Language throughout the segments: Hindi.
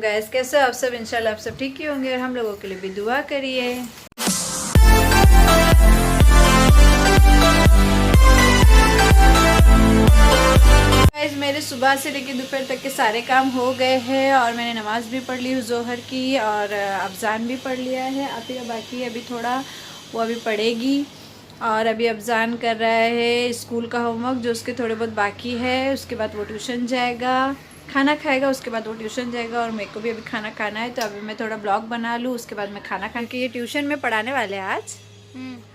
गाइस, कैसे आप सब? इंशाल्लाह आप सब ठीक ही होंगे और हम लोगों के लिए भी दुआ करिए। गाइस, मेरे सुबह से लेकर दोपहर तक के सारे काम हो गए हैं और मैंने नमाज़ भी पढ़ ली ज़ोहर की और अफ़ज़ान भी पढ़ लिया है। अभी बाकी अभी थोड़ा वो अभी पढ़ेगी और अभी अफ़ज़ान कर रहा है स्कूल का होमवर्क जो उसके थोड़े बहुत बाकी है। उसके बाद वो ट्यूशन जाएगा, खाना खाएगा, उसके बाद वो ट्यूशन जाएगा और मेरे को भी अभी खाना खाना है। तो अभी मैं थोड़ा ब्लॉग बना लूँ, उसके बाद मैं खाना खा के ये ट्यूशन में पढ़ाने वाले हैं आज।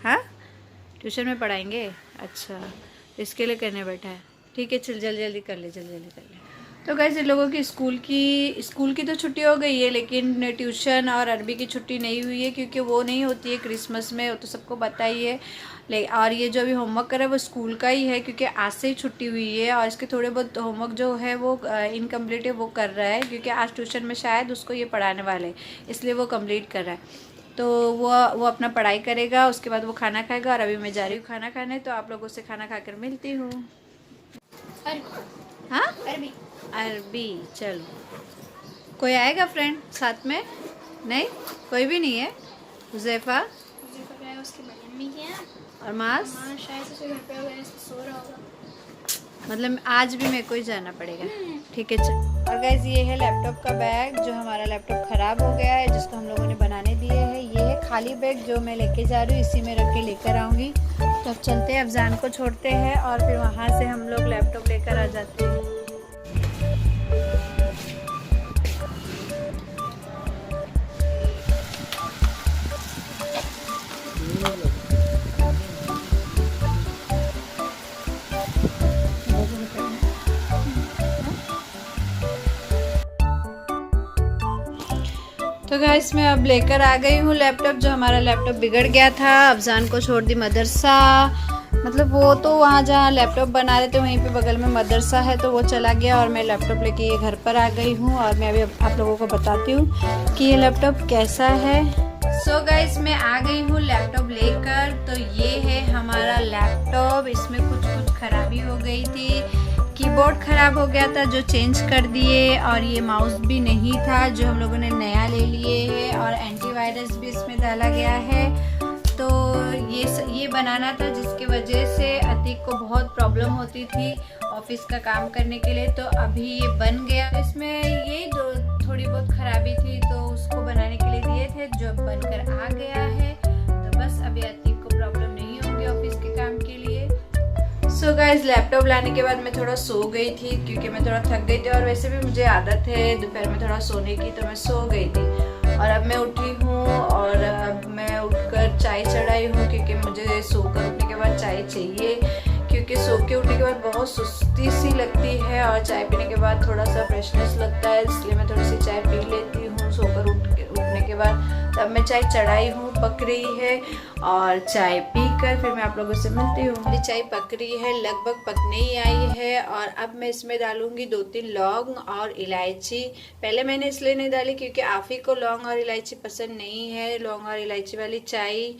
हाँ, ट्यूशन में पढ़ाएंगे। अच्छा, इसके लिए करने बैठा है। ठीक है, चल जल्दी जल्दी कर ले, जल्दी जल्दी कर ले। तो गाइस, इन लोगों की स्कूल की तो छुट्टी हो गई है, लेकिन ट्यूशन और अरबी की छुट्टी नहीं हुई है क्योंकि वो नहीं होती है क्रिसमस में, वो तो सबको पता ही है। और ये जो अभी होमवर्क कर रहा है वो स्कूल का ही है क्योंकि आज से ही छुट्टी हुई है और इसके थोड़े बहुत होमवर्क जो है वो इनकम्प्लीट है, वो कर रहा है क्योंकि आज ट्यूशन में शायद उसको ये पढ़ाने वाले, इसलिए वो कम्प्लीट कर रहा है। तो वो अपना पढ़ाई करेगा, उसके बाद वो खाना खाएगा और अभी मैं जा रही हूँ खाना खाने। तो आप लोगों से खाना खाकर मिलती हूँ। हाँ, अरबी। चलो, कोई आएगा फ्रेंड साथ में? नहीं, कोई भी नहीं है। हुज़ैफा उसकी बहन भी है और मास शायद से घर पे होगा, सो रहा होगा। मतलब आज भी मेरे को ही जाना पड़ेगा। ठीक है, चल। और गाइस, ये है लैपटॉप का बैग जो हमारा लैपटॉप ख़राब हो गया है, जिसको हम लोगों ने बनाने दिए है। ये है खाली बैग जो मैं लेके जा रही हूँ, इसी में रख के लेकर आऊँगी। तो अब चलते हैं, अफ़ज़ान को छोड़ते हैं और फिर वहाँ से हम लोग लैपटॉप लेकर आ जाते हैं। तो गाइस, मैं अब लेकर आ गई हूँ लैपटॉप। जो हमारा लैपटॉप बिगड़ गया था, अफ़ज़ान को छोड़ दी मदरसा। मतलब वो तो वहाँ जहाँ लैपटॉप बना रहे थे वहीं पे बगल में मदरसा है, तो वो चला गया और मैं लैपटॉप लेके ये घर पर आ गई हूँ। और मैं अभी आप लोगों को बताती हूँ कि ये लैपटॉप कैसा है। सो गाइस, मैं आ गई हूँ लैपटॉप लेकर। तो ये है हमारा लैपटॉप। इसमें कुछ खराबी हो गई थी, कीबोर्ड ख़राब हो गया था जो चेंज कर दिए, और ये माउस भी नहीं था जो हम लोगों ने नया ले लिए है, और एंटीवायरस भी इसमें डाला गया है। तो ये बनाना था जिसकी वजह से अतीक को बहुत प्रॉब्लम होती थी ऑफिस का काम करने के लिए। तो अभी ये बन गया। इसमें ये थोड़ी बहुत ख़राबी थी तो उसको बनाने के लिए दिए थे, जो बनकर आ गया है। तो बस अभी अतीक को प्रॉब्लम नहीं होगी ऑफिस के काम के लिए। सो गाइस, लैपटॉप लाने के बाद मैं थोड़ा सो गई थी क्योंकि मैं थोड़ा थक गई थी और वैसे भी मुझे आदत है दोपहर में थोड़ा सोने की, तो मैं सो गई थी। और अब मैं उठी हूँ और अब मैं उठकर चाय चढ़ाई हूँ क्योंकि मुझे सोकर उठने के बाद चाय चाहिए, क्योंकि सो के उठने के बाद बहुत सुस्ती सी लगती है और चाय पीने के बाद थोड़ा सा फ्रेशनेस लगता है, इसलिए मैं थोड़ी सी चाय पी लेती हूँ सोकर उठने के बाद। तब मैं चाय चढ़ाई हूँ, पक रही है, और चाय पीकर फिर मैं आप लोगों से मिलती हूँ। मेरी चाय पक रही है, लगभग पकने ही आई है। और अब मैं इसमें डालूंगी 2-3 लौंग और इलायची। पहले मैंने इसलिए नहीं डाली क्योंकि आफ़ी को लौंग और इलायची पसंद नहीं है, लौंग और इलायची वाली चाय।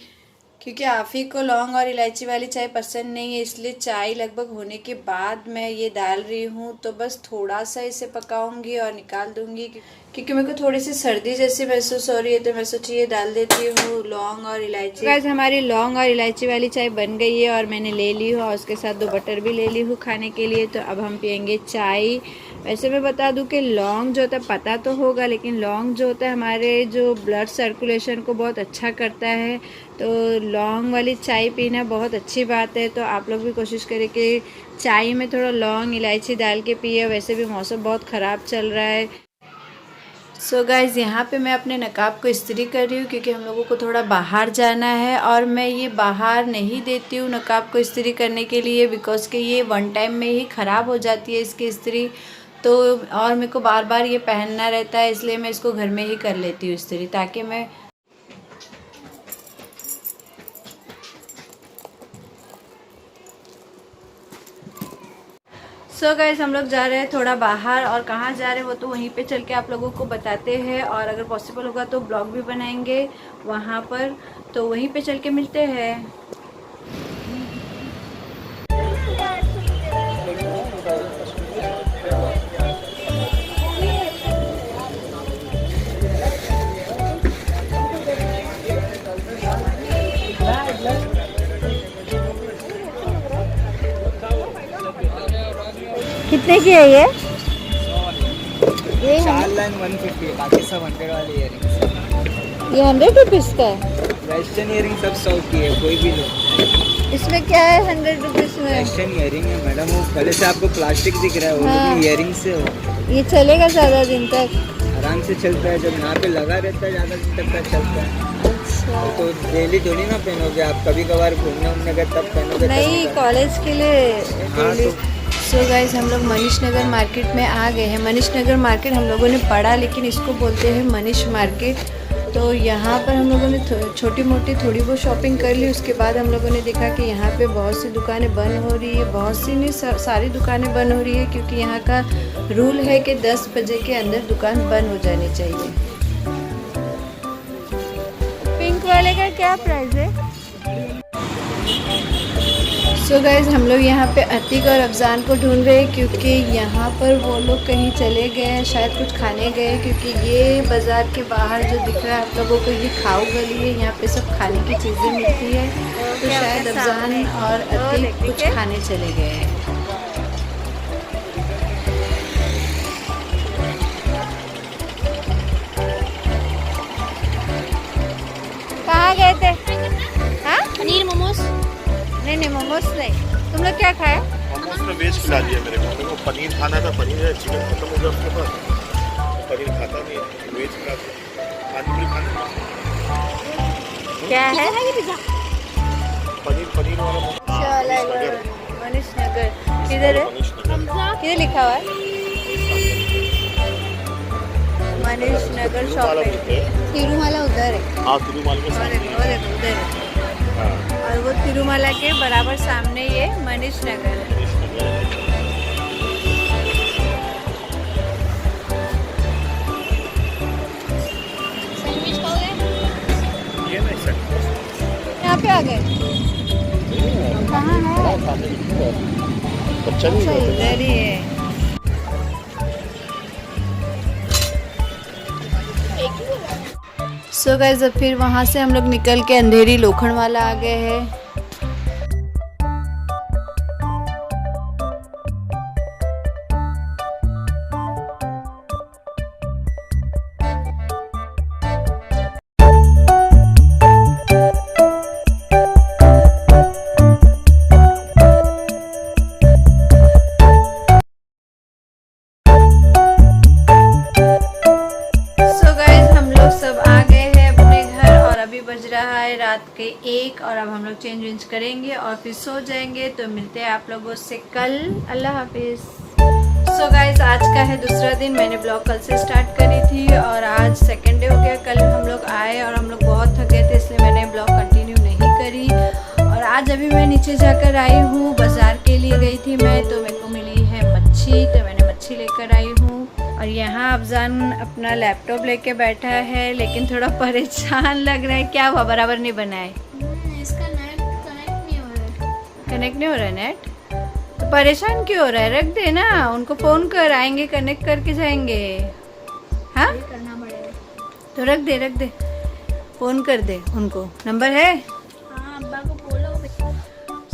क्योंकि आफ़ी को लौंग और इलायची वाली चाय पसंद नहीं है, इसलिए चाय लगभग होने के बाद मैं ये डाल रही हूँ। तो बस थोड़ा सा इसे पकाऊंगी और निकाल दूंगी क्योंकि मेरे को थोड़ी सी सर्दी जैसी महसूस हो रही है, तो मैं सोची ये डाल देती हूँ लौंग और इलायची। गाइस, हमारी लौंग और इलायची वाली चाय बन गई है और मैंने ले ली हूँ और उसके साथ 2 बटर भी ले ली हूँ खाने के लिए। तो अब हम पियेंगे चाय। वैसे मैं बता दूं कि लौंग जो होता है, पता तो होगा, लेकिन लौंग जो होता है हमारे जो ब्लड सर्कुलेशन को बहुत अच्छा करता है। तो लौंग वाली चाय पीना बहुत अच्छी बात है। तो आप लोग भी कोशिश करें कि चाय में थोड़ा लौंग इलायची डाल के पिए। वैसे भी मौसम बहुत ख़राब चल रहा है। सो गाइज़, यहाँ पे मैं अपने नकाब को इस्त्री कर रही हूँ क्योंकि हम लोगों को थोड़ा बाहर जाना है और मैं ये बाहर नहीं देती हूँ नकाब को इस्त्री करने के लिए, बिकॉज़ कि ये 1 टाइम में ही ख़राब हो जाती है इसकी इस्त्री। तो और मेरे को बार बार ये पहनना रहता है, इसलिए मैं इसको घर में ही कर लेती हूँ इस्त्री, ताकि मैं सो गाइस, हम लोग जा रहे हैं थोड़ा बाहर, और कहाँ जा रहे हैं वो तो वहीं पे चल के आप लोगों को बताते हैं, और अगर पॉसिबल होगा तो ब्लॉग भी बनाएंगे वहाँ पर। तो वहीं पे चल के मिलते हैं। कितने की है ये? ये चार लाइन 150 है, बाकी सब 100 वाले इयरिंग्स। ये 100 रुपीज़ का है। वेस्टर्न इयरिंग सब 100 की है, कोई भी लो। इसमें क्या है 100 रुपीज़ में? वेस्टर्न इयरिंग है मैडम, वो पहले से आपको प्लास्टिक दिख रहा है, वो हाँ। इयरिंग से हो। ये चलेगा ज़्यादा दिन तक? आराम से चलता है, जब यहाँ पे लगा रहता है ज़्यादा दिन तक का चलता है। अच्छा। तो डेली थोड़ी ना पहनोगे आप, कभी कभार घूमने उमने गए तब पहनोगे। नहीं, कॉलेज के लिए हाँ, डेली। सो गाइस, हम लोग मनीष नगर मार्केट में आ गए हैं। मनीष नगर मार्केट हम लोगों ने पढ़ा, लेकिन इसको बोलते हैं मनीष मार्केट। तो यहाँ पर हम लोगों ने छोटी मोटी थोड़ी बहुत शॉपिंग कर ली। उसके बाद हम लोगों ने देखा कि यहाँ पे बहुत सी दुकानें बंद हो रही है, बहुत सी नहीं सारी दुकानें बंद हो रही है, क्योंकि यहाँ का रूल है कि 10 बजे के अंदर दुकान बंद हो जानी चाहिए। पिंक वाले का क्या प्राइस है? सो गाइज, हम लोग यहाँ पे अतीक और अफजान को ढूंढ रहे हैं, क्योंकि यहाँ पर वो लोग कहीं चले गए हैं, शायद कुछ खाने गए हैं। क्योंकि ये बाज़ार के बाहर जो दिख रहा है आप लोगों को, ये खाऊ गली है, यहाँ पे सब खाने की चीज़ें मिलती है। तो शायद अफजान और अतीक कुछ खाने चले गए हैं। कहाँ गए थे? हाँ, पनीर मोमोज। नहीं मोमोज नहीं। तुम लोग क्या खाए? मोमोज में वेज खिला दिया मेरे को। मेरे को पनीर खाना था, पनीर है, चिकन खत्म हो गया उसके पास, पनीर खाता नहीं है, वेज खिला दिया। पानीपुरी खाना क्या है? पनीर वाला मनीष नगर किधर है? मनीष नगर। किधर लिखा हुआ है? मनीष नगर शॉपिंग। तिरुमाला उधर है। हाँ, तिरुमाला के वो सामने देखो उधर है। हाँ, और वो तिरुमाला के बराबर सामने ये मनीष नगर है। मनीष नगर। सैंडविच खाओगे? ये नहीं सकता। यहाँ पे आ गए? कहाँ है? बच्चा नहीं अच्छा, है। इधर ही है। सो गाइस, अब फिर वहाँ से हम लोग निकल के अंधेरी लोखंडवाला आ गए हैं। बज रहा है रात के 1 और अब हम लोग चेंज वेंज करेंगे और फिर सो जाएंगे। तो मिलते हैं आप लोगों से कल। अल्लाह हाफिज। सो गाइस, आज का है दूसरा दिन। मैंने ब्लॉग कल से स्टार्ट करी थी और आज सेकंड डे हो गया। कल हम लोग आए और हम लोग बहुत थक गए थे, इसलिए मैंने ब्लॉग कंटिन्यू नहीं करी। और आज अभी मैं नीचे जाकर आई हूँ, बाज़ार के लिए गई थी मैं, तो मेरे को मिली है मच्छी, तो मैंने मच्छी लेकर आई हूँ। और यहाँ अफजान अपना लैपटॉप लेके बैठा है, लेकिन थोड़ा परेशान लग रहा है। क्या हुआ, बराबर नहीं बना है? इसका नेट कनेक्ट नहीं हो रहा है। कनेक्ट नहीं हो रहा है नेट? तो परेशान क्यों हो रहा है? रख दे ना, उनको फ़ोन कर, आएंगे कनेक्ट करके जाएंगे। हाँ, ये करना पड़ेगा। तो रख दे, फ़ोन कर दे उनको। नंबर है? हाँ, अब्बा को बोलो।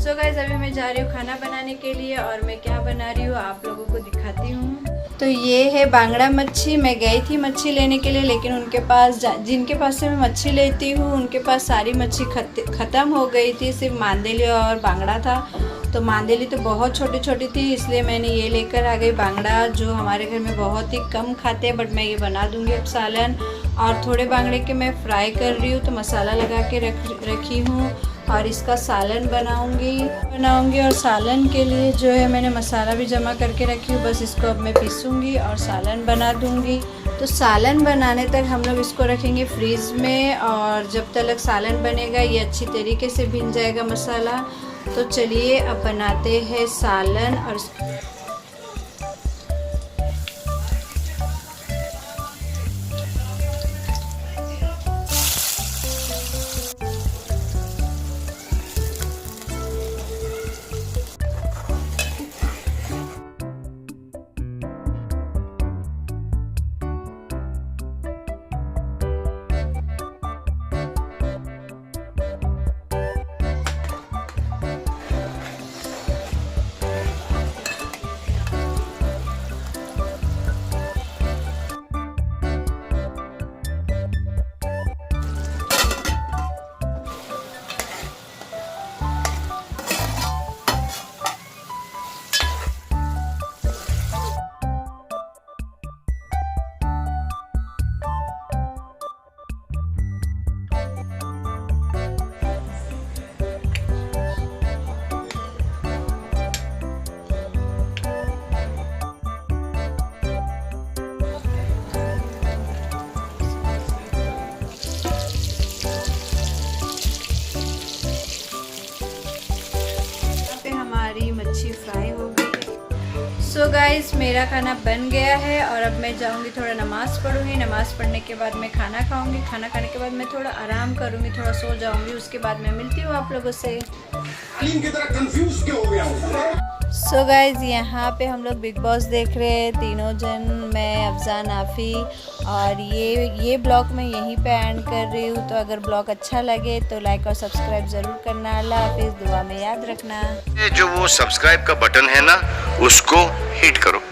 सो गाइस, अभी मैं जा रही हूँ खाना बनाने के लिए और मैं क्या बना रही हूँ आप लोगों को दिखाती हूँ। तो ये है बांगड़ा मच्छी। मैं गई थी मच्छी लेने के लिए, लेकिन उनके पास जिनके पास से मैं मच्छी लेती हूँ उनके पास सारी मच्छी ख़त्म हो गई थी, सिर्फ मांदेली और बांगड़ा था। तो मांदेली तो बहुत छोटी छोटी थी, इसलिए मैंने ये लेकर आ गई बांगड़ा, जो हमारे घर में बहुत ही कम खाते हैं। बट मैं ये बना दूँगी अब सालन। और थोड़े बांगड़े के मैं फ्राई कर रही हूँ, तो मसाला लगा के रखी हूँ और इसका सालन बनाऊंगी। और सालन के लिए जो है मैंने मसाला भी जमा करके रखी हूँ, बस इसको अब मैं पीसूँगी और सालन बना दूँगी। तो सालन बनाने तक हम लोग इसको रखेंगे फ्रीज़ में, और जब तक सालन बनेगा ये अच्छी तरीके से भीन जाएगा मसाला। तो चलिए अब बनाते हैं सालन। और अच्छी फ्राई हो गई है। सो गाइस मेरा खाना बन गया है और अब मैं जाऊंगी थोड़ा नमाज़ पढ़ूंगी। नमाज़ पढ़ने के बाद मैं खाना खाऊंगी। खाना खाने के बाद मैं थोड़ा आराम करूंगी, थोड़ा सो जाऊंगी। उसके बाद मैं मिलती हूँ आप लोगों से। सो गाइज यहाँ पे हम लोग बिग बॉस देख रहे हैं तीनों जन, मैं, अफजान, आफ़ी। और ये ब्लॉग मैं यहीं पे एंड कर रही हूँ। तो अगर ब्लॉग अच्छा लगे तो लाइक और सब्सक्राइब ज़रूर करना। अल्लाह हाफिज़, दुआ में याद रखना। जो वो सब्सक्राइब का बटन है ना, उसको हिट करो।